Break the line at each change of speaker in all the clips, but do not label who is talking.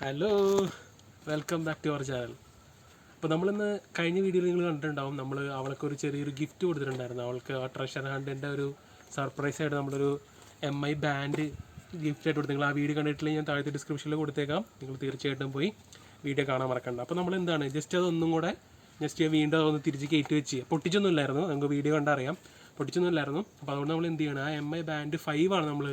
Hello, welcome back to our channel. അപ്പോൾ നമ്മളിന്ന് കഴിഞ്ഞ വീഡിയോയിൽ നിങ്ങൾ കണ്ടിട്ടുണ്ടാവും, അവൾക്കൊരു ചെറിയൊരു ഗിഫ്റ്റ് കൊടുത്തിട്ടുണ്ടായിരുന്നു. അവൾക്ക് ആ ട്രഷർ ഹണ്ടിൻ്റെ ഒരു സർപ്രൈസായിട്ട് നമ്മളൊരു MI ബാൻഡ് ഗിഫ്റ്റായിട്ട് കൊടുത്തു. നിങ്ങൾ ആ വീഡിയോ കണ്ടിട്ടില്ലെങ്കിൽ ഞാൻ താഴത്തെ ഡിസ്ക്രിപ്ഷനിൽ കൊടുത്തേക്കാം. നിങ്ങൾ തീർച്ചയായിട്ടും പോയി വീഡിയോ കാണാൻ മറക്കണ്ട. അപ്പോൾ നമ്മൾ എന്താണ് ജസ്റ്റ് അതൊന്നും കൂടെ വീണ്ടും അതൊന്ന് തിരിച്ച് കയറ്റി വെച്ച് പൊട്ടിച്ചൊന്നും ഇല്ലായിരുന്നു. നമുക്ക് വീഡിയോ കണ്ടറിയാം, പൊട്ടിച്ചൊന്നും ഇല്ലായിരുന്നു. അപ്പോൾ അതുകൊണ്ട് നമ്മൾ എന്ത് ചെയ്യണം, ആ MI ബാൻഡ് 5 ആണ് നമ്മൾ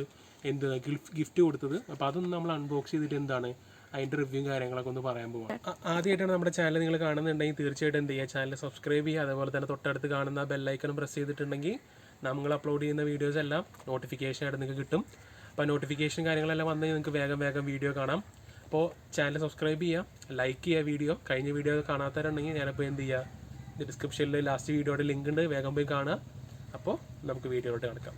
ഗിഫ്റ്റ് കൊടുത്തത്. അപ്പോൾ അതൊന്ന് നമ്മൾ അൺബോക്സ് ചെയ്തിട്ട് എന്താണ് അതിൻ്റെ റിവ്യൂ കാര്യങ്ങളൊക്കെ ഒന്ന് പറയാൻ പോകാം. ആദ്യമായിട്ടാണ് നമ്മുടെ ചാനൽ നിങ്ങൾ കാണുന്നുണ്ടെങ്കിൽ തീർച്ചയായിട്ടും എന്ത് ചെയ്യുക, ചാനൽ സബ്സ്ക്രൈബ് ചെയ്യുക. അതുപോലെ തന്നെ തൊട്ടടുത്ത് കാണുന്ന ബെല്ലൈക്കൺ പ്രസ് ചെയ്തിട്ടുണ്ടെങ്കിൽ നമ്മൾ അപ്ലോഡ് ചെയ്യുന്ന വീഡിയോസ് എല്ലാം നോട്ടിഫിക്കേഷൻ ആയിട്ട് നിങ്ങൾക്ക് കിട്ടും. അപ്പോൾ നോട്ടിഫിക്കേഷൻ കാര്യങ്ങളെല്ലാം വന്ന് നിങ്ങൾക്ക് വേഗം വീഡിയോ കാണാം. അപ്പോൾ ചാനൽ സബ്സ്ക്രൈബ് ചെയ്യുക, ലൈക്ക് ചെയ്യുക. വീഡിയോ കഴിഞ്ഞ വീഡിയോ കാണാത്തവരുണ്ടെങ്കിൽ ഞാനിപ്പോൾ എന്ത് ചെയ്യുക, ഡിസ്ക്രിപ്ഷനിൽ ലാസ്റ്റ് വീഡിയോയുടെ ലിങ്ക് ഉണ്ട്, വേഗം പോയി കാണുക. അപ്പോൾ നമുക്ക് വീഡിയോയിലോട്ട് കിടക്കാം.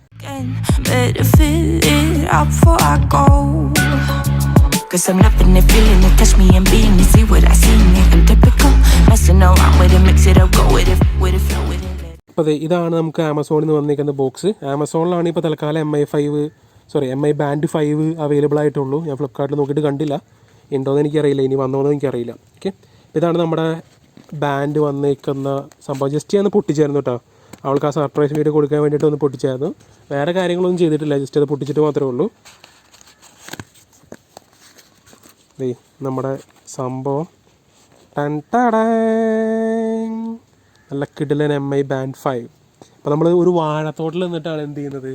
Cause I'm loving it, feeling it, touch me and being it, see what I see in it, I'm typical, messing around with it, mix it up, go with it, flow with it. അപ്പോൾ ഇതാണ് നമുക്ക് ആമസോണിൽ നിന്ന് വന്നിരിക്കുന്ന box. ആമസോണിലാണ് ഇപ്പോൾ തൽക്കാലം MI band 5 available ആയിട്ടുള്ളൂ. ഞാൻ ഫ്ലിപ്കാർട്ടിൽ നോക്കിയിട്ട് കണ്ടില്ല, ഉണ്ടോയെന്ന് എനിക്കറിയില്ല, ഇനി വന്നോന്ന് എനിക്കറിയില്ല. ഓക്കെ, ഇതാണ് നമ്മുടെ ബാൻഡ് വന്നിരിക്കുന്ന സംഭവം. ജസ്റ്റ് ഞാൻ പൊട്ടിച്ചായിരുന്നു കേട്ടോ, അവൾക്ക് ആ സർപ്രൈസ് വീഡിയോ കൊടുക്കാൻ വേണ്ടിയിട്ട് ഒന്ന് പൊട്ടിച്ചായിരുന്നു. വേറെ കാര്യങ്ങളൊന്നും ചെയ്തിട്ടില്ല, ജസ്റ്റ് അത് പൊട്ടിച്ചിട്ട് മാത്രമേ ഉള്ളൂ. നമ്മുടെ സംഭവം നല്ല കിടിലൻ MI ബാൻഡ് 5. അപ്പോൾ നമ്മൾ ഒരു വാഴത്തോട്ടിൽ നിന്നിട്ടാണ് എന്ത് ചെയ്യുന്നത്,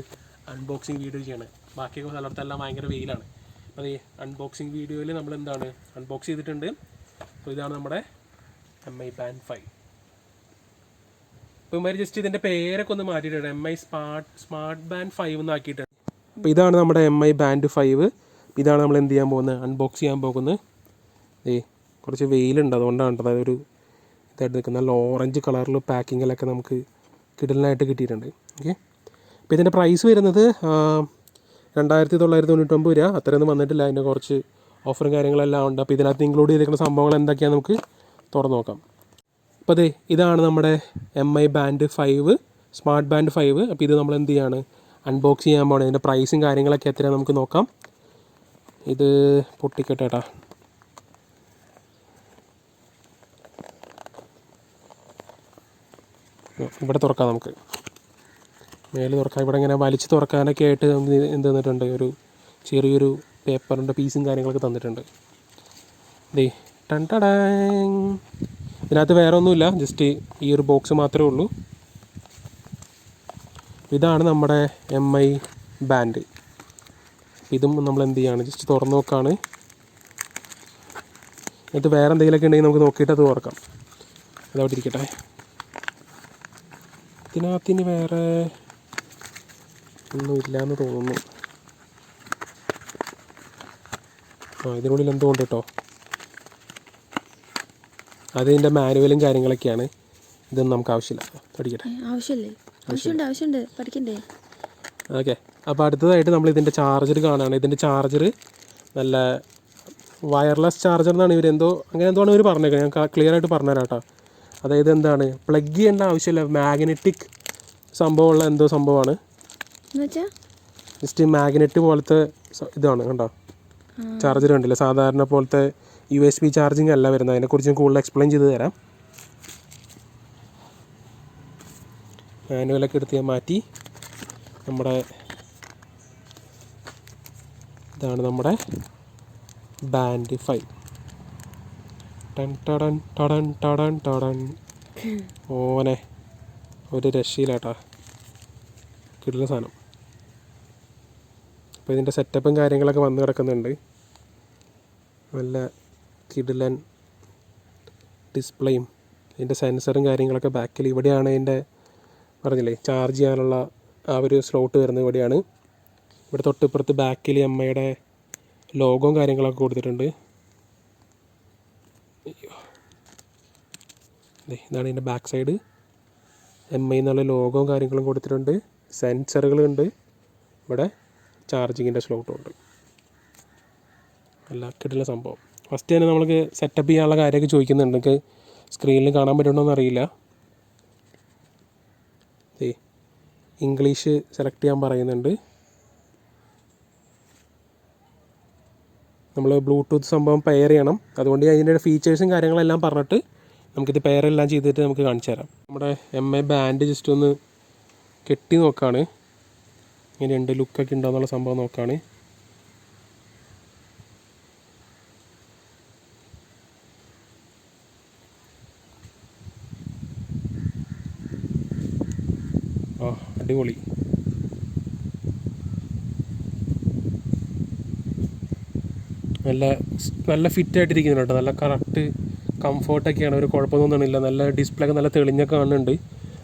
അൺബോക്സിങ് വീഡിയോ ചെയ്യണത്. ബാക്കിയൊക്കെ സ്ഥലത്തെല്ലാം ഭയങ്കര വെയിലാണ്. അപ്പോൾ ഈ അൺബോക്സിങ് വീഡിയോയിൽ നമ്മൾ എന്താണ് അൺബോക്സ് ചെയ്തിട്ടുണ്ട്. അപ്പോൾ ഇതാണ് നമ്മുടെ MI ബാൻഡ് 5. അപ്പോൾ ഇമാര് ജസ്റ്റ് ഇതിൻ്റെ പേരൊക്കെ ഒന്ന് മാറ്റിയിട്ടുണ്ട്, MI സ്മാർട്ട് ബാൻഡ് 5 എന്ന് ആക്കിയിട്ടുണ്ട്. അപ്പോൾ ഇതാണ് നമ്മുടെ MI ബാൻഡ് 5. ഇതാണ് നമ്മൾ എന്ത് ചെയ്യാൻ പോകുന്നത്, അൺബോക്സ് ചെയ്യാൻ പോകുന്നത്. കുറച്ച് വെയിലുണ്ട്, അതുകൊണ്ടാണ് അതായത് ഒരു ഇതായിട്ട് നിൽക്കുന്ന നല്ല ഓറഞ്ച് കളറിൽ പാക്കിങ്ങിലൊക്കെ നമുക്ക് കിടലിനായിട്ട് കിട്ടിയിട്ടുണ്ട്. ഓക്കെ, അപ്പോൾ ഇതിൻ്റെ പ്രൈസ് വരുന്നത് 2999 രൂപ. അത്രയൊന്നും വന്നിട്ടില്ല, അതിൻ്റെ കുറച്ച് ഓഫറും കാര്യങ്ങളെല്ലാം ഉണ്ട്. അപ്പോൾ ഇതിനകത്ത് ഇൻക്ലൂഡ് ചെയ്തിരിക്കുന്ന സംഭവങ്ങൾ എന്തൊക്കെയാണെന്ന് നമുക്ക് തുറന്നു നോക്കാം. അപ്പോൾ ഇതാണ് നമ്മുടെ MI ബാൻഡ് 5 സ്മാർട്ട് ബാൻഡ് 5. അപ്പോൾ ഇത് നമ്മൾ എന്ത് ചെയ്യാണ്, അൺബോക്സ് ചെയ്യാൻ പോകണം. ഇതിൻ്റെ പ്രൈസും കാര്യങ്ങളൊക്കെ എത്രയാണ് നമുക്ക് നോക്കാം. ഇത് പൊട്ടിക്കട്ടെ ഏട്ടാ. ഇവിടെ തുറക്കാം, നമുക്ക് മേല് തുറക്കാം. ഇവിടെ ഇങ്ങനെ വലിച്ച് തുറക്കാനൊക്കെ ആയിട്ട് നമുക്ക് എന്ത് തന്നിട്ടുണ്ട്, ഒരു ചെറിയൊരു പേപ്പറിൻ്റെ പീസും കാര്യങ്ങളൊക്കെ തന്നിട്ടുണ്ട്. ഇതിനകത്ത് വേറെ ഒന്നുമില്ല, ജസ്റ്റ് ഈ ഒരു ബോക്സ് മാത്രമേ ഉള്ളൂ. ഇതാണ് നമ്മുടെ MI ബാൻഡ്. ഇതും നമ്മൾ എന്ത് ചെയ്യാണ്, ജസ്റ്റ് തുറന്ന് നോക്കുകയാണ്. എന്നിട്ട് വേറെ എന്തെങ്കിലുമൊക്കെ ഉണ്ടെങ്കിൽ നമുക്ക് നോക്കിയിട്ട് അത് തുറക്കാം. അതവിടെ ഇരിക്കട്ടെ. ഇതിനകത്തിന് വേറെ ഒന്നുമില്ലയെന്ന് തോന്നുന്നു. ഇതിനുള്ളിൽ എന്തോ ഉണ്ട് കേട്ടോ, അതിൻ്റെ മാനുവലും കാര്യങ്ങളൊക്കെയാണ്. ഇതൊന്നും നമുക്ക് ആവശ്യമില്ല, പഠിക്കട്ടെ.
ആവശ്യമുണ്ട് പഠിക്കണ്ടേ.
ഓക്കെ, അപ്പോൾ അടുത്തതായിട്ട് നമ്മൾ ഇതിൻ്റെ ചാർജർ കാണുകയാണ്. ഇതിൻ്റെ ചാർജർ നല്ല വയർലെസ് ചാർജർ എന്നാണ് ഇവരെന്തോ അങ്ങനെ എന്തോ ആണ് ഇവർ പറഞ്ഞേക്കുന്നത്. ഞാൻ ക്ലിയർ ആയിട്ട് പറഞ്ഞുതരാം കേട്ടോ. അതായത് എന്താണ്, പ്ലഗ് ചെയ്യേണ്ട ആവശ്യമില്ല, മാഗ്നറ്റിക് സംഭവമുള്ള എന്തോ സംഭവമാണ്. ജസ്റ്റ് മാഗ്നറ്റ് പോലത്തെ ഇതാണ് കണ്ടോ, ചാർജർ കണ്ടില്ല, സാധാരണ പോലത്തെ USB ചാർജിങ് അല്ല വരുന്നത്. അതിനെക്കുറിച്ച് ഞാൻ കൂടുതൽ എക്സ്പ്ലെയിൻ ചെയ്ത് തരാം. മാനുവലൊക്കെ എടുത്ത് ഞാൻ മാറ്റി. ഇതാണ് നമ്മുടെ ബാൻഡ് 5. ഓനെ ഒരു രക്ഷയിലാട്ടാ, കിടിലൻ സാധനം. അപ്പോൾ ഇതിൻ്റെ സെറ്റപ്പും കാര്യങ്ങളൊക്കെ വന്ന് കിടക്കുന്നുണ്ട്. നല്ല കിടിലൻ ഡിസ്പ്ലേയും ഇതിൻ്റെ സെൻസറും കാര്യങ്ങളൊക്കെ ബാക്കിൽ ഇവിടെയാണ്. ഇതിൻ്റെ പറഞ്ഞില്ലേ ചാർജ് ചെയ്യാനുള്ള ആ ഒരു സ്ലോട്ട് വരുന്നത് ഇവിടെയാണ്. ഇവിടെ തൊട്ടിപ്പുറത്ത് ബാക്കിൽ MIയുടെ ലോഗോയും കാര്യങ്ങളൊക്കെ കൊടുത്തിട്ടുണ്ട്. ഇതാണ് ഇതിൻ്റെ ബാക്ക് സൈഡ്. MI എന്നുള്ള ലോഗോയും കാര്യങ്ങളും കൊടുത്തിട്ടുണ്ട്. സെൻസറുകളുണ്ട്, ഇവിടെ ചാർജിങ്ങിൻ്റെ സ്ലോട്ടും ഉണ്ട്. നല്ല കിടിലൻ സംഭവം. ഫസ്റ്റ് തന്നെ നമ്മൾക്ക് സെറ്റപ്പ് ചെയ്യാനുള്ള കാര്യമൊക്കെ ചോദിക്കുന്നുണ്ട്. നിങ്ങൾക്ക് സ്ക്രീനിൽ കാണാൻ പറ്റുന്നുണ്ടോയെന്ന് അറിയില്ല. ഇംഗ്ലീഷ് സെലക്ട് ചെയ്യാൻ പറയുന്നുണ്ട്. നമ്മൾ ബ്ലൂടൂത്ത് സംഭവം പെയർ ചെയ്യണം. അതുകൊണ്ട് അതിൻ്റെ ഫീച്ചേഴ്സും കാര്യങ്ങളെല്ലാം പറഞ്ഞിട്ട് നമുക്കിത് പെയറെല്ലാം ചെയ്തിട്ട് നമുക്ക് കാണിച്ചു തരാം. നമ്മുടെ MI ബാൻഡ് ജസ്റ്റ് ഒന്ന് കെട്ടി നോക്കുകയാണ്, ഇങ്ങനെയുണ്ട് ലുക്കൊക്കെ ഉണ്ടോ എന്നുള്ള സംഭവം നോക്കുകയാണ്. അടിപൊളി. നല്ല ഫിറ്റായിട്ടിരിക്കുന്നുണ്ട് കേട്ടോ. നല്ല കറക്റ്റ് കംഫർട്ടൊക്കെയാണ്, ഒരു കുഴപ്പം തോന്നണില്ല. നല്ല ഡിസ്പ്ലേ ഒക്കെ നല്ല തെളിഞ്ഞൊക്കെ കാണുന്നുണ്ട്.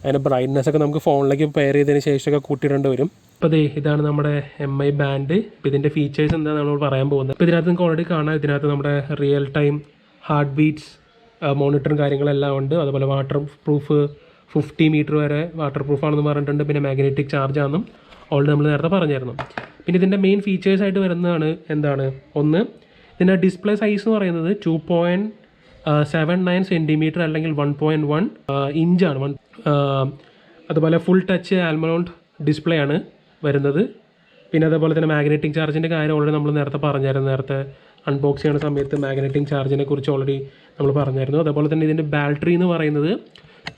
അതിൻ്റെ ബ്രൈറ്റ്നെസ് ഒക്കെ നമുക്ക് ഫോണിലേക്ക് പെയർ ചെയ്തതിന് ശേഷമൊക്കെ കൂട്ടിയിടേണ്ടി വരും. അപ്പോൾ ഇതാണ് നമ്മുടെ MI ബാൻഡ്. ഇപ്പോൾ ഇതിൻ്റെ ഫീച്ചേഴ്സ് എന്താണെന്ന് നമ്മൾ പറയാൻ പോകുന്നത്. ഇപ്പോൾ ഇതിനകത്ത് നിങ്ങൾക്ക് ഓൾറെഡി കാണാം, ഇതിനകത്ത് നമ്മുടെ റിയൽ ടൈം ഹാർട്ട് ബീറ്റ്സ് മോണിറ്ററും കാര്യങ്ങളെല്ലാം ഉണ്ട്. അതുപോലെ വാട്ടർ പ്രൂഫ് 50 മീറ്റർ വരെ വാട്ടർ പ്രൂഫാണെന്ന് പറഞ്ഞിട്ടുണ്ട്. പിന്നെ മാഗ്നറ്റിക് ചാർജ് ആണെന്നും ഓൾറെഡി നമ്മൾ നേരത്തെ പറഞ്ഞായിരുന്നു. പിന്നെ ഇതിൻ്റെ മെയിൻ ഫീച്ചേഴ്സായിട്ട് വരുന്നതാണ് എന്താണ്, ഒന്ന് ഇതിൻ്റെ ഡിസ്പ്ലേ സൈസ് എന്ന് പറയുന്നത് 2.79 സെൻറ്റിമീറ്റർ അല്ലെങ്കിൽ 1.1 ഇഞ്ചാണ്. അതുപോലെ ഫുൾ ടച്ച് AMOLED ഡിസ്പ്ലേ ആണ് വരുന്നത്. പിന്നെ അതേപോലെ തന്നെ മാഗ്നറ്റിക് ചാർജിൻ്റെ കാര്യം ഓൾറെഡി നമ്മൾ നേരത്തെ പറഞ്ഞായിരുന്നു. നേരത്തെ അൺബോക്സ് ചെയ്യുന്ന സമയത്ത് മാഗ്നറ്റിക് ചാർജിനെ കുറിച്ച് ഓൾറെഡി നമ്മൾ പറഞ്ഞായിരുന്നു. അതേപോലെ തന്നെ ഇതിൻ്റെ ബാറ്ററി എന്ന് പറയുന്നത്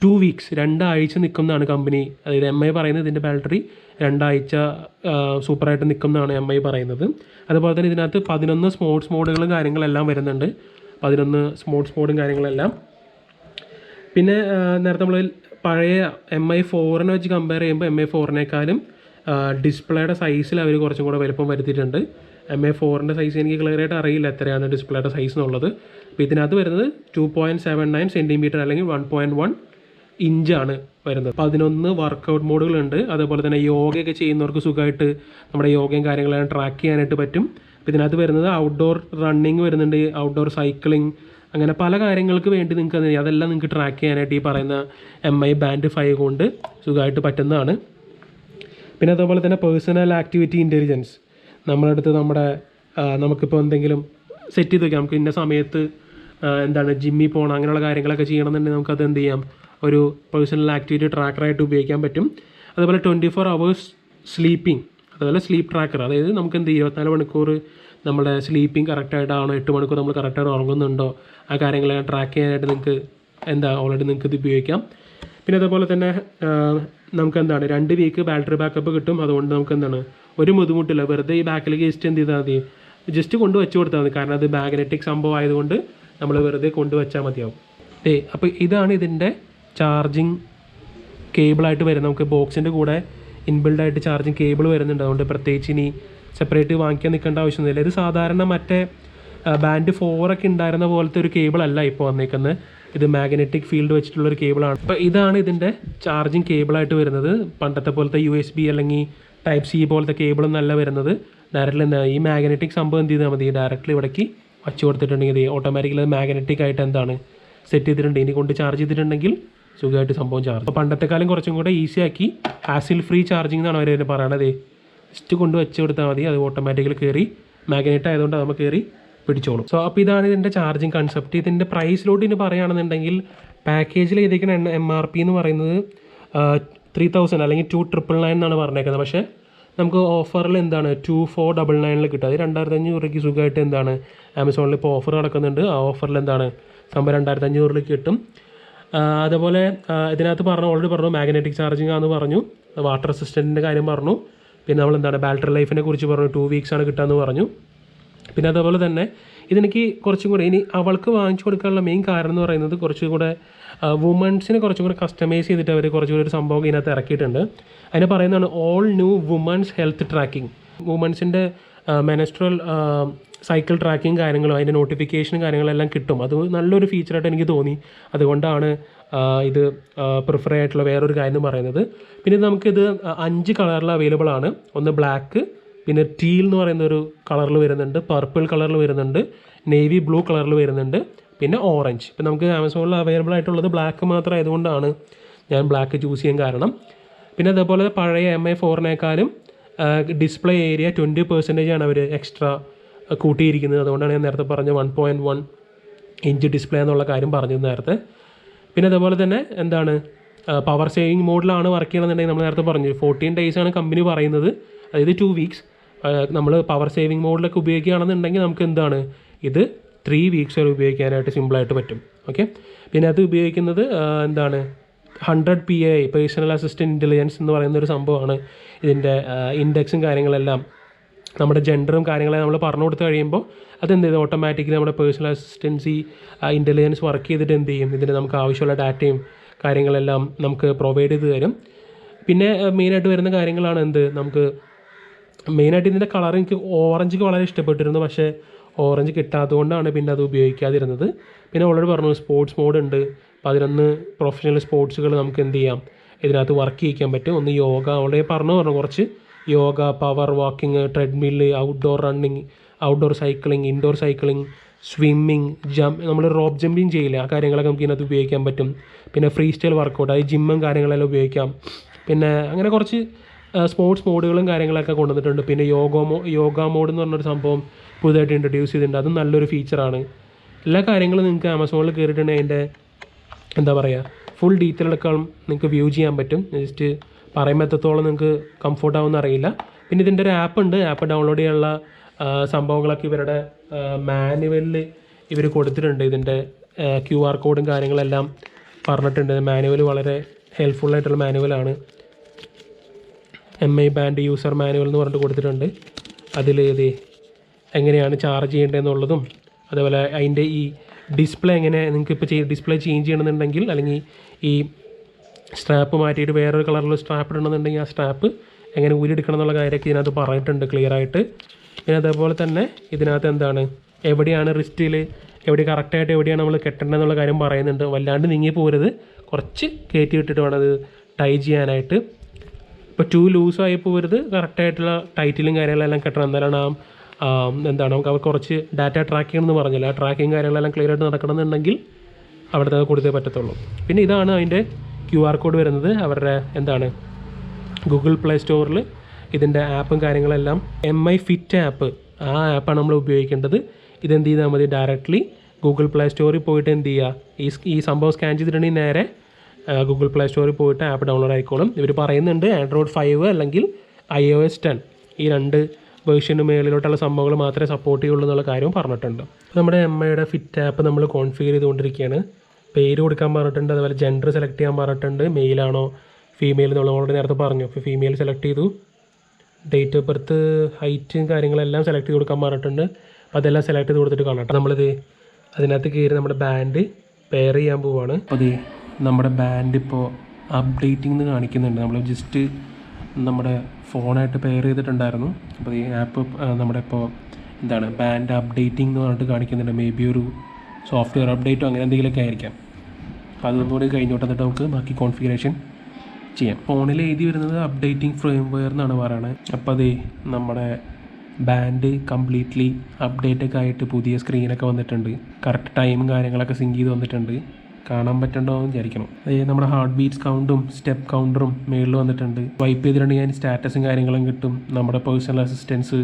2 വീക്സ് 2 ആഴ്ച നിൽക്കുന്നതാണ് കമ്പനി, അതായത് MI പറയുന്നത് ഇതിൻ്റെ ബാറ്ററി 2 ആഴ്ച സൂപ്പറായിട്ട് നിൽക്കുന്നതാണ് MI പറയുന്നത്. അതുപോലെ തന്നെ ഇതിനകത്ത് 11 സ്പോർട്സ് മോഡുകളും കാര്യങ്ങളെല്ലാം വരുന്നുണ്ട്. 11 സ്പോർട്സ് മോഡും കാര്യങ്ങളെല്ലാം. പിന്നെ നേരത്തെ നമ്മൾ പഴയ MI 4 വെച്ച് കമ്പയർ ചെയ്യുമ്പോൾ MI 4 ഡിസ്പ്ലേയുടെ സൈസിൽ അവർ കുറച്ചും കൂടെ വലുപ്പം വരുത്തിയിട്ടുണ്ട്. MI 4 സൈസ് എനിക്ക് ക്ലിയറായിട്ട് അറിയില്ല എത്രയാണ് ഡിസ്പ്ലേയുടെ സൈസ് എന്നുള്ളത്. അപ്പോൾ ഇതിനകത്ത് വരുന്നത് 2.79 സെൻറ്റിമീറ്റർ അല്ലെങ്കിൽ 1.1 ഇഞ്ചാണ് വരുന്നത്. 11 വർക്കൗട്ട് മോഡുകളുണ്ട്. അതേപോലെ തന്നെ യോഗയൊക്കെ ചെയ്യുന്നവർക്ക് സുഖമായിട്ട് നമ്മുടെ യോഗയും കാര്യങ്ങളെല്ലാം ട്രാക്ക് ചെയ്യാനായിട്ട് പറ്റും. അപ്പോൾ ഇതിനകത്ത് വരുന്നത് ഔട്ട്ഡോർ റണ്ണിങ് വരുന്നുണ്ട്, ഔട്ട്ഡോർ സൈക്ലിംഗ്, അങ്ങനെ പല കാര്യങ്ങൾക്ക് വേണ്ടി നിങ്ങൾക്ക് അതെല്ലാം നിങ്ങൾക്ക് ട്രാക്ക് ചെയ്യാനായിട്ട് ഈ പറയുന്ന MI ബാൻഡ് 5 കൊണ്ട് സുഖമായിട്ട് പറ്റുന്നതാണ്. പിന്നെ അതേപോലെ തന്നെ പേഴ്സണൽ ആക്ടിവിറ്റി ഇൻ്റലിജൻസ്, നമ്മളടുത്ത് നമുക്കിപ്പോൾ എന്തെങ്കിലും സെറ്റ് ചെയ്ത് വയ്ക്കാം. നമുക്ക് ഇന്ന സമയത്ത് ജിമ്മിൽ പോകണം, അങ്ങനെയുള്ള കാര്യങ്ങളൊക്കെ ചെയ്യണമെന്നുണ്ടെങ്കിൽ നമുക്കത് എന്ത് ചെയ്യാം, ഒരു പേഴ്സണൽ ആക്ടിവിറ്റി ട്രാക്കറായിട്ട് ഉപയോഗിക്കാൻ പറ്റും. അതുപോലെ 24 hours സ്ലീപ്പിംഗ്, അതുപോലെ സ്ലീപ്പ് ട്രാക്കർ, അതായത് നമുക്ക് 24 മണിക്കൂർ നമ്മുടെ സ്ലീപ്പിംഗ് കറക്റ്റായിട്ടാണോ, 8 മണിക്കൂർ നമ്മൾ കറക്റ്റായിട്ട് ഉറങ്ങുന്നുണ്ടോ, ആ കാര്യങ്ങളെല്ലാം ട്രാക്ക് ചെയ്യാനായിട്ട് നിങ്ങൾക്ക് ഓൾറെഡി നിങ്ങൾക്ക് ഇത് ഉപയോഗിക്കാം. പിന്നെ അതേപോലെ തന്നെ നമുക്ക് 2 വീക്ക് ബാറ്ററി ബാക്കപ്പ് കിട്ടും. അതുകൊണ്ട് നമുക്ക് ഒരു ബുദ്ധിമുട്ടില്ല. വെറുതെ ഈ ബാക്കിലേക്ക് ജസ്റ്റ് എന്ത് ചെയ്താൽ മതി, ജസ്റ്റ് കൊണ്ട് വെച്ച് കൊടുത്താൽ മതി. കാരണം അത് മാഗ്നറ്റിക് സംഭവം ആയതുകൊണ്ട് നമ്മൾ വെറുതെ കൊണ്ടുവച്ചാൽ മതിയാവും. അപ്പോൾ ഇതാണ് ഇതിൻ്റെ ചാർജിങ് കേബിളായിട്ട് വരുന്നത്. നമുക്ക് ബോക്സിൻ്റെ കൂടെ ഇൻബിൽഡായിട്ട് ചാർജിങ് കേബിൾ വരുന്നുണ്ട്. അതുകൊണ്ട് പ്രത്യേകിച്ച് ഇനി സെപ്പറേറ്റ് വാങ്ങിക്കാൻ നിൽക്കേണ്ട ആവശ്യമൊന്നുമില്ല. ഇത് സാധാരണ മറ്റേ ബാൻഡ് 4 ഉണ്ടായിരുന്ന പോലത്തെ ഒരു കേബിളല്ല ഇപ്പോൾ വന്നേക്കുന്നത്. ഇത് മാഗ്നറ്റിക് ഫീൽഡ് വെച്ചിട്ടുള്ളൊരു കേബിളാണ്. അപ്പോൾ ഇതാണ് ഇതിൻ്റെ ചാർജിങ് കേബിളായിട്ട് വരുന്നത്. പണ്ടത്തെ പോലത്തെ USB അല്ലെങ്കിൽ Type-C പോലത്തെ കേബിളൊന്നും അല്ല വരുന്നത്. ഡയറക്റ്റ്ലി ഈ മാഗ്നറ്റിക് സംഭവം എന്ത് ചെയ്താൽ മതി, ഡയറക്റ്റ്ലി ഇവിടേക്ക് വച്ച് കൊടുത്തിട്ടുണ്ടെങ്കിൽ ഓട്ടോമാറ്റിക്കലി അത് മാഗ്നറ്റിക് ആയിട്ട് സെറ്റ് ചെയ്തിട്ടുണ്ട്. ഇനി കൊണ്ട് ചാർജ് ചെയ്തിട്ടുണ്ടെങ്കിൽ സുഖമായിട്ട് സംഭവം ചാർജ്. അപ്പോൾ പണ്ടത്തെ കാലം കുറച്ചും കൂടെ ഈസി ആക്കി, ഹാസിൽ ഫ്രീ ചാർജിങ് എന്നാണ് അവർ പറയണത്. ജസ്റ്റ് കൊണ്ട് വെച്ച് കൊടുത്താൽ മതി, അത് ഓട്ടോമാറ്റിക്കലി കയറി മാഗ്നറ്റ് ആയതുകൊണ്ട് നമ്മൾ കയറി പിടിച്ചോളും. സോ അപ്പോൾ ഇതാണ് ഇതിൻ്റെ ചാർജിങ് കൺസെപ്റ്റ്. ഇതിൻ്റെ പ്രൈസിലോട്ട് ഇനി പറയുകയാണെന്നുണ്ടെങ്കിൽ പാക്കേജിൽ ചെയ്തേക്കുന്ന MRP എന്ന് പറയുന്നത് 3000 അല്ലെങ്കിൽ 2999 എന്നാണ് പറഞ്ഞേക്കുന്നത്. പക്ഷേ നമുക്ക് ഓഫറിൽ 2499 കിട്ടും. അത് 2500 രൂപയ്ക്ക് സുഖമായിട്ട് ആമസോണിൽ ഇപ്പോൾ ഓഫർ നടക്കുന്നുണ്ട്. ആ ഓഫറിൽ സംഭവം 2500 കിട്ടും. അതുപോലെ ഇതിനകത്ത് ഓൾറെഡി പറഞ്ഞു മാഗ്നറ്റിക് ചാർജിങ് ആണെന്ന് പറഞ്ഞു, വാട്ടർ റെസിസ്റ്റൻറ്റിൻ്റെ കാര്യം പറഞ്ഞു, പിന്നെ നമ്മൾ ബാറ്ററി ലൈഫിനെ കുറിച്ച് പറഞ്ഞു, 2 വീക്സാണ് കിട്ടുകയെന്ന് പറഞ്ഞു. പിന്നെ അതേപോലെ തന്നെ ഇതെനിക്ക് കുറച്ചും കൂടെ ഇനി അവൾക്ക് വാങ്ങിച്ചു കൊടുക്കാനുള്ള മെയിൻ കാരണം എന്ന് പറയുന്നത് കുറച്ചും കൂടെ വുമൺസിനെ കുറച്ചും കൂടെ കസ്റ്റമൈസ് ചെയ്തിട്ട് അവർ കുറച്ചുകൂടി ഒരു സംഭവം ഇതിനകത്ത് ഇറക്കിയിട്ടുണ്ട്. അതിന് പറയുന്നതാണ് all new women's health tracking. വുമൺസിൻ്റെ മെനസ്ട്രൽ സൈക്കിൾ ട്രാക്കിങ് കാര്യങ്ങളും അതിൻ്റെ നോട്ടിഫിക്കേഷനും കാര്യങ്ങളെല്ലാം കിട്ടും. അത് നല്ലൊരു ഫീച്ചറായിട്ട് എനിക്ക് തോന്നി. അതുകൊണ്ടാണ് ഇത് പ്രിഫർ ആയിട്ടുള്ള വേറൊരു കാര്യം പറയുന്നത്. പിന്നെ നമുക്കിത് 5 കളറിൽ അവൈലബിൾ ആണ്. ഒന്ന് ബ്ലാക്ക്, പിന്നെ ടീൽ എന്ന് പറയുന്നൊരു കളറിൽ വരുന്നുണ്ട്, പർപ്പിൾ കളറിൽ വരുന്നുണ്ട്, നേവി ബ്ലൂ കളറിൽ വരുന്നുണ്ട്, പിന്നെ ഓറഞ്ച്. ഇപ്പം നമുക്ക് ആമസോണിൽ അവൈലബിൾ ആയിട്ടുള്ളത് ബ്ലാക്ക് മാത്രം ആയതുകൊണ്ടാണ് ഞാൻ ബ്ലാക്ക് ചൂസ് ചെയ്യാൻ കാരണം. പിന്നെ അതേപോലെ പഴയ MI 4 ഡിസ്പ്ലേ ഏരിയ 20% ആണ് അവർ എക്സ്ട്രാ കൂട്ടിയിരിക്കുന്നത്. അതുകൊണ്ടാണ് ഞാൻ നേരത്തെ പറഞ്ഞ 1.1 ഇഞ്ച് ഡിസ്പ്ലേ എന്നുള്ള കാര്യം പറഞ്ഞത് നേരത്തെ. പിന്നെ അതേപോലെ തന്നെ പവർ സേവിങ് മോഡിലാണ് വർക്ക് ചെയ്യണമെന്നുണ്ടെങ്കിൽ നമ്മൾ നേരത്തെ പറഞ്ഞു 14 days ആണ് കമ്പനി പറയുന്നത്, അതായത് 2 വീക്സ്. നമ്മൾ പവർ സേവിങ് മോഡിലൊക്കെ ഉപയോഗിക്കുകയാണെന്നുണ്ടെങ്കിൽ നമുക്ക് എന്താണ് ഇത് 3 വീക്സ് വരെ ഉപയോഗിക്കാനായിട്ട് സിമ്പിളായിട്ട് പറ്റും. ഓക്കെ, പിന്നെ അത് ഉപയോഗിക്കുന്നത് എന്താണ് 100 PAI പേഴ്സണൽ അസിസ്റ്റൻറ്റ് ഇൻ്റലിജൻസ് എന്ന് പറയുന്നൊരു സംഭവമാണ്. ഇതിൻ്റെ ഇൻഡെക്സും കാര്യങ്ങളെല്ലാം നമ്മുടെ ജെൻഡറും കാര്യങ്ങളെല്ലാം നമ്മൾ പറഞ്ഞു കൊടുത്ത് കഴിയുമ്പോൾ അതെന്ത് ചെയ്ത് ഓട്ടോമാറ്റിക്കലി നമ്മുടെ പേഴ്സണൽ അസിസ്റ്റൻസി ഇൻ്റലിജൻസ് വർക്ക് ചെയ്തിട്ട് എന്ത് ചെയ്യും, ഇതിന് നമുക്ക് ആവശ്യമുള്ള ഡാറ്റയും കാര്യങ്ങളെല്ലാം നമുക്ക് പ്രൊവൈഡ് ചെയ്ത് തരും. പിന്നെ മെയിനായിട്ട് വരുന്ന കാര്യങ്ങളാണ് എന്ത്, നമുക്ക് മെയിനായിട്ട് ഇതിൻ്റെ കളർ എനിക്ക് ഓറഞ്ച് വളരെ ഇഷ്ടപ്പെട്ടിരുന്നു, പക്ഷേ ഓറഞ്ച് കിട്ടാത്തതുകൊണ്ടാണ് പിന്നെ അത് ഉപയോഗിക്കാതിരുന്നത്. പിന്നെ ഓൾറെഡി പറഞ്ഞു സ്പോർട്സ് മോഡ് ഉണ്ട്, 11 പ്രൊഫഷണൽ സ്പോർട്സുകൾ നമുക്ക് എന്ത് ചെയ്യാം ഇതിനകത്ത് വർക്ക് ചെയ്യിക്കാൻ പറ്റും. ഒന്ന് യോഗ, ഓൾറെഡി പറഞ്ഞു കുറച്ച് yoga, power walking, treadmill, outdoor running, outdoor cycling, indoor cycling, swimming, നമ്മൾ റോപ്പ് ജമ്പിങ് ചെയ്യില്ല, ആ കാര്യങ്ങളൊക്കെ നമുക്ക് ഇതിനകത്ത് ഉപയോഗിക്കാൻ പറ്റും. പിന്നെ ഫ്രീ സ്റ്റൈൽ വർക്കൗട്ട്, അത് ജിമ്മും കാര്യങ്ങളെല്ലാം ഉപയോഗിക്കാം. പിന്നെ അങ്ങനെ കുറച്ച് സ്പോർട്സ് മോഡുകളും കാര്യങ്ങളൊക്കെ കൊണ്ടുവന്നിട്ടുണ്ട്. പിന്നെ യോഗ മോഡ് എന്ന് പറഞ്ഞൊരു സംഭവം പുതുതായിട്ട് ഇൻട്രൊഡ്യൂസ് ചെയ്തിട്ടുണ്ട്, അതും നല്ലൊരു ഫീച്ചറാണ്. എല്ലാ കാര്യങ്ങളും നിങ്ങൾക്ക് ആമസോണിൽ കയറിയിട്ടുണ്ടെങ്കിൽ അതിൻ്റെ എന്താ പറയുക ഫുൾ ഡീറ്റെയിലൊക്കെ നിങ്ങൾക്ക് വ്യൂ ചെയ്യാൻ പറ്റും. ജസ്റ്റ് പറയുമ്പോൾ എത്രത്തോളം നിങ്ങൾക്ക് കംഫോർട്ടാവുമെന്ന് അറിയില്ല. പിന്നെ ഇതിൻ്റെ ഒരു ആപ്പ് ഉണ്ട്, ആപ്പ് ഡൗൺലോഡ് ചെയ്യാനുള്ള സംഭവങ്ങളൊക്കെ ഇവരുടെ മാനുവലിൽ ഇവർ കൊടുത്തിട്ടുണ്ട്. ഇതിൻ്റെ QR കോഡും കാര്യങ്ങളെല്ലാം പറഞ്ഞിട്ടുണ്ട്. മാനുവൽ വളരെ ഹെൽപ്ഫുള്ളായിട്ടുള്ള മാനുവലാണ്. Mi Band യൂസർ മാനുവൽ എന്ന് പറഞ്ഞിട്ട് കൊടുത്തിട്ടുണ്ട്. അതിൽ ഇത് എങ്ങനെയാണ് ചാർജ് ചെയ്യേണ്ടതെന്നുള്ളതും അതേപോലെ അതിൻ്റെ ഈ ഡിസ്പ്ലേ എങ്ങനെ നിങ്ങൾക്ക് ഇപ്പോൾ ഡിസ്പ്ലേ ചേഞ്ച് ചെയ്യണമെന്നുണ്ടെങ്കിൽ അല്ലെങ്കിൽ ഈ സ്ട്രാപ്പ് മാറ്റിയിട്ട് വേറൊരു കളറിലുള്ള സ്ട്രാപ്പ് ഇടണമെന്നുണ്ടെങ്കിൽ ആ സ്ട്രാപ്പ് എങ്ങനെ ഊരിയെടുക്കണം എന്നുള്ള കാര്യമൊക്കെ ഇതിനകത്ത് പറഞ്ഞിട്ടുണ്ട് ക്ലിയറായിട്ട്. പിന്നെ അതേപോലെ തന്നെ ഇതിനകത്ത് എന്താണ് എവിടെയാണ് റിസ്റ്റിൽ കറക്റ്റായിട്ട് എവിടെയാണ് നമ്മൾ കെട്ടേണ്ടതെന്നുള്ള കാര്യം പറയുന്നുണ്ട്. വല്ലാണ്ട് നീങ്ങി പോരുത്, കുറച്ച് കയറ്റി വിട്ടിട്ട് വേണം അത് ടൈ ചെയ്യാനായിട്ട്. ഇപ്പോൾ ടു ലൂസായി പോരുത്, കറക്റ്റായിട്ടുള്ള ടൈറ്റിലും കാര്യങ്ങളെല്ലാം കെട്ടണം. എന്നാലാണ് എന്താണ് നമുക്ക് അവർ കുറച്ച് ഡാറ്റ ട്രാക്ക് ചെയ്യണമെന്ന് പറഞ്ഞില്ല, ആ ട്രാക്കിങ് കാര്യങ്ങളെല്ലാം ക്ലിയർ ആയിട്ട് നടക്കണമെന്നുണ്ടെങ്കിൽ അവിടുത്തെ കൊടുത്തേ പറ്റത്തുള്ളൂ. പിന്നെ ഇതാണ് അതിൻ്റെ QR കോഡ് വരുന്നത്. അവരുടെ എന്താണ് ഗൂഗിൾ പ്ലേ സ്റ്റോറിൽ ഇതിൻ്റെ ആപ്പും കാര്യങ്ങളെല്ലാം Mi Fit ആപ്പ്, ആ ആപ്പാണ് നമ്മൾ ഉപയോഗിക്കേണ്ടത്. ഇതെന്ത് ചെയ്താൽ മതി, ഡയറക്റ്റ്ലി ഗൂഗിൾ പ്ലേ സ്റ്റോറിൽ പോയിട്ട് എന്ത് ചെയ്യുക, ഈ സംഭവം സ്കാൻ ചെയ്തിട്ടുണ്ടെങ്കിൽ നേരെ ഗൂഗിൾ പ്ലേ സ്റ്റോറിൽ പോയിട്ട് ആപ്പ് ഡൗൺലോഡ് ആയിക്കോളും. ഇവർ പറയുന്നുണ്ട് Android 5 അല്ലെങ്കിൽ iOS 10 ഈ 2 വേർഷന് മേളിലോട്ടുള്ള സംഭവങ്ങൾ മാത്രമേ സപ്പോർട്ട് ചെയ്യുള്ളൂ എന്നുള്ള കാര്യവും പറഞ്ഞിട്ടുണ്ട്. നമ്മുടെ MIയുടെ ഫിറ്റ് ആപ്പ് നമ്മൾ കോൺഫിഗർ ചെയ്തുകൊണ്ടിരിക്കുകയാണ്. പേര് കൊടുക്കാൻ പറഞ്ഞിട്ടുണ്ട്, അതുപോലെ ജെൻഡർ സെലക്ട് ചെയ്യാൻ പറഞ്ഞിട്ടുണ്ട്. മെയിലാണോ ഫീമെയിൽ എന്നുള്ള ഓൾറെഡി നേരത്തെ പറഞ്ഞു. അപ്പോൾ ഫീമെയിൽ സെലക്ട് ചെയ്തു. ഡേറ്റ് ഓഫ് ബർത്ത്, ഹൈറ്റും കാര്യങ്ങളെല്ലാം സെലക്ട് ചെയ്ത് കൊടുക്കാൻ പറഞ്ഞിട്ടുണ്ട്. അപ്പോൾ അതെല്ലാം സെലക്ട് ചെയ്ത് കൊടുത്തിട്ട് കാണാം. നമ്മളിത് അതിനകത്ത് കയറി നമ്മുടെ ബാൻഡ് പെയർ ചെയ്യാൻ പോവുകയാണ്. അപ്പോൾ അത് നമ്മുടെ ബാൻഡ് ഇപ്പോൾ അപ്ഡേറ്റിംഗ് എന്ന് കാണിക്കുന്നുണ്ട്. നമ്മൾ ജസ്റ്റ് നമ്മുടെ ഫോണായിട്ട് പെയർ ചെയ്തിട്ടുണ്ടായിരുന്നു. അപ്പോൾ ഈ ആപ്പ് നമ്മുടെ ഇപ്പോൾ എന്താണ് ബാൻഡ് അപ്ഡേറ്റിംഗ് എന്ന് പറഞ്ഞിട്ട് കാണിക്കുന്നുണ്ട്. മേ ബി ഒരു സോഫ്റ്റ്വെയർ അപ്ഡേറ്റോ അങ്ങനെ എന്തെങ്കിലുമൊക്കെ ആയിരിക്കാം. അപ്പോൾ അതൊന്നുകൂടി കഴിഞ്ഞോട്ട് എന്നിട്ട് നമുക്ക് ബാക്കി കോൺഫിഗറേഷൻ ചെയ്യാം. ഫോണിൽ എഴുതി വരുന്നത് അപ്ഡേറ്റിംഗ് ഫ്രെയിംവെയർ എന്നാണ് പറയുന്നത്. അപ്പോൾ അത് നമ്മുടെ ബാൻഡ് കംപ്ലീറ്റ്ലി അപ്ഡേറ്റൊക്കെ ആയിട്ട് പുതിയ സ്ക്രീനൊക്കെ വന്നിട്ടുണ്ട്. കറക്റ്റ് ടൈമും കാര്യങ്ങളൊക്കെ സിങ്ക് ചെയ്ത് വന്നിട്ടുണ്ട്. കാണാൻ പറ്റണ്ടോ എന്ന് വിചാരിക്കണം. അതായത് നമ്മുടെ ഹാർട്ട് ബീറ്റ്സ് കൗണ്ടും സ്റ്റെപ്പ് കൗണ്ടറും മേളിൽ വന്നിട്ടുണ്ട്. വൈപ്പ് ചെയ്തിട്ടുണ്ടെങ്കിൽ അതിന് സ്റ്റാറ്റസും കാര്യങ്ങളും കിട്ടും. നമ്മുടെ പേഴ്സണൽ അസിസ്റ്റൻസ്,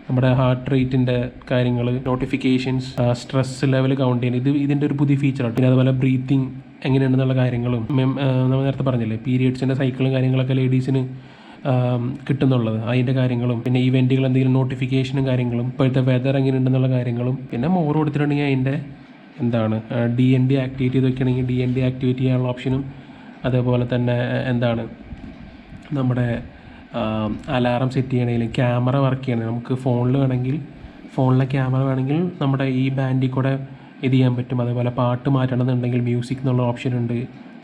നമ്മുടെ ഹാർട്ട് റേറ്റിൻ്റെ കാര്യങ്ങൾ, നോട്ടിഫിക്കേഷൻസ്, സ്ട്രെസ് ലെവൽ കൗണ്ട് ചെയ്യുന്നത് ഇതിൻ്റെ ഒരു പുതിയ ഫീച്ചറാണ്. പിന്നെ അതുപോലെ ബ്രീത്തിങ് എങ്ങനെയുണ്ടെന്നുള്ള കാര്യങ്ങളും നമ്മൾ നേരത്തെ പറഞ്ഞില്ലേ പീരിയഡ്സിൻ്റെ സൈക്കിളും കാര്യങ്ങളൊക്കെ ലേഡീസിന് കിട്ടുന്നുള്ളത് അതിൻ്റെ കാര്യങ്ങളും, പിന്നെ ഇവൻറ്റുകൾ എന്തെങ്കിലും നോട്ടിഫിക്കേഷനും കാര്യങ്ങളും, ഇപ്പോഴത്തെ വെതർ എങ്ങനെയുണ്ടെന്നുള്ള കാര്യങ്ങളും, പിന്നെ മോർ കൊടുത്തിട്ടുണ്ടെങ്കിൽ അതിൻ്റെ എന്താണ് DND ആക്ടിവേറ്റ് ചെയ്ത് വെക്കണമെങ്കിൽ DND ആക്ടിവേറ്റ് ചെയ്യാനുള്ള ഓപ്ഷനും, അതേപോലെ തന്നെ എന്താണ് നമ്മുടെ അലാറം സെറ്റ് ചെയ്യണമെങ്കിൽ ക്യാമറ വർക്ക് ചെയ്യണമെങ്കിൽ നമുക്ക് ഫോണിലെ ക്യാമറ വേണമെങ്കിൽ നമ്മുടെ ഈ ബാൻഡിൽ കൂടെ ഇത് ചെയ്യാൻ പറ്റും. അതേപോലെ പാട്ട് മാറ്റണമെന്നുണ്ടെങ്കിൽ മ്യൂസിക് എന്നുള്ള ഓപ്ഷൻ ഉണ്ട്.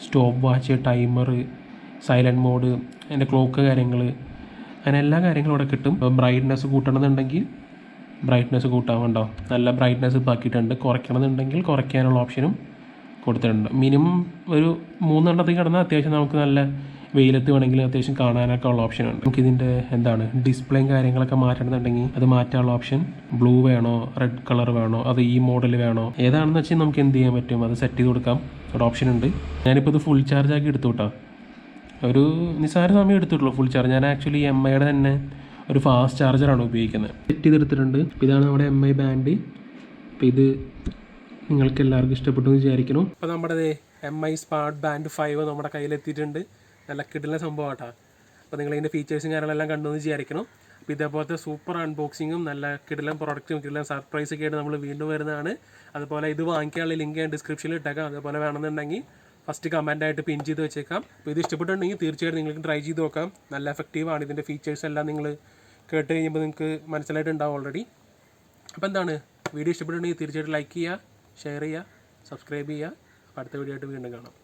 Stop watch, timer, silent mode, അതിൻ്റെ ക്ലോക്ക് കാര്യങ്ങൾ, അങ്ങനെ എല്ലാ കാര്യങ്ങളും ഇവിടെ കിട്ടും. ബ്രൈറ്റ്നസ് കൂട്ടണമെന്നുണ്ടെങ്കിൽ ബ്രൈറ്റ്നസ് കൂട്ടാമുണ്ടോ, നല്ല ബ്രൈറ്റ്നസ് ഇപ്പോൾ ആക്കിയിട്ടുണ്ട്. കുറയ്ക്കണമെന്നുണ്ടെങ്കിൽ കുറയ്ക്കാനുള്ള ഓപ്ഷനും കൊടുത്തിട്ടുണ്ട്. മിനിമം ഒരു 3 എണ്ണത്തിൽ കിടന്നാൽ അത്യാവശ്യം നമുക്ക് നല്ല വെയിലത്ത് വേണമെങ്കിൽ അത്യാവശ്യം കാണാനൊക്കെ ഉള്ള ഓപ്ഷനുണ്ട്. നമുക്കിതിൻ്റെ എന്താണ് ഡിസ്പ്ലേയും കാര്യങ്ങളൊക്കെ മാറ്റണമെന്നുണ്ടെങ്കിൽ അത് മാറ്റാനുള്ള ഓപ്ഷൻ ബ്ലൂ വേണോ, റെഡ് കളർ വേണോ, അത് ഈ മോഡൽ വേണോ, ഏതാണെന്ന് വെച്ചാൽ നമുക്ക് എന്ത് ചെയ്യാൻ പറ്റും, അത് സെറ്റ് ചെയ്ത് കൊടുക്കാം. ഒരു ഓപ്ഷൻ ഉണ്ട്. ഞാനിപ്പോൾ ഇത് ഫുൾ ചാർജ് ആക്കി എടുത്തു കേട്ടോ. ഒരു നിസ്സാര സമയം എടുത്തിട്ടുള്ളൂ ഫുൾ ചാർജ്. ഞാൻ ആക്ച്വലി MIയുടെ തന്നെ ഒരു ഫാസ്റ്റ് ചാർജറാണ് ഉപയോഗിക്കുന്നത്. സെറ്റ് ചെയ്തെടുത്തിട്ടുണ്ട്. ഇതാണ് നമ്മുടെ Mi ബാൻഡ്. അപ്പോൾ ഇത് നിങ്ങൾക്ക് എല്ലാവർക്കും ഇഷ്ടപ്പെട്ടു എന്ന് വിചാരിക്കണം. അപ്പോൾ നമ്മുടെ Mi സ്മാർട്ട് ബാൻഡ് 5 നമ്മുടെ കയ്യിലെത്തിയിട്ടുണ്ട്. നല്ല കിടിലൻ സംഭവം കേട്ടോ. അപ്പോൾ നിങ്ങളിതിൻ്റെ ഫീച്ചേഴ്സും കാര്യങ്ങളെല്ലാം കണ്ടു എന്ന് വിചാരിക്കണം. അപ്പോൾ ഇതേപോലത്തെ സൂപ്പർ അൺബോക്സിങ്ങും നല്ല കിടിലൻ പ്രൊഡക്റ്റും കിടിലൻ സർപ്രൈസൊക്കെ ആയിട്ട് നമ്മൾ വീണ്ടും വരുന്നതാണ്. അതുപോലെ ഇത് വാങ്ങിക്കാനുള്ള ലിങ്ക് ഞാൻ ഡിസ്ക്രിപ്ഷനിൽ ഇട്ടേക്കാം. അതുപോലെ വേണമെന്നുണ്ടെങ്കിൽ ഫസ്റ്റ് കമൻറ്റായിട്ട് പിൻ ചെയ്ത് വെച്ചേക്കാം. അപ്പോൾ ഇത് ഇഷ്ടപ്പെട്ടുണ്ടെങ്കിൽ തീർച്ചയായിട്ടും നിങ്ങൾക്ക് ട്രൈ ചെയ്ത് നോക്കാം. നല്ല എഫക്റ്റീവാണ്. ഇതിൻ്റെ ഫീച്ചേഴ്സ് എല്ലാം നിങ്ങൾ കേട്ട് കഴിയുമ്പോൾ നിങ്ങൾക്ക് മനസ്സിലായിട്ടുണ്ടാവും ഓൾറെഡി. അപ്പോൾ എന്താണ്, വീഡിയോ ഇഷ്ടപ്പെട്ടുണ്ടെങ്കിൽ തീർച്ചയായിട്ടും ലൈക്ക് ചെയ്യുക, ഷെയർ ചെയ്യുക, സബ്സ്ക്രൈബ് ചെയ്യുക. അപ്പോൾ അടുത്ത വീഡിയോ ആയിട്ട് വീണ്ടും കാണാം.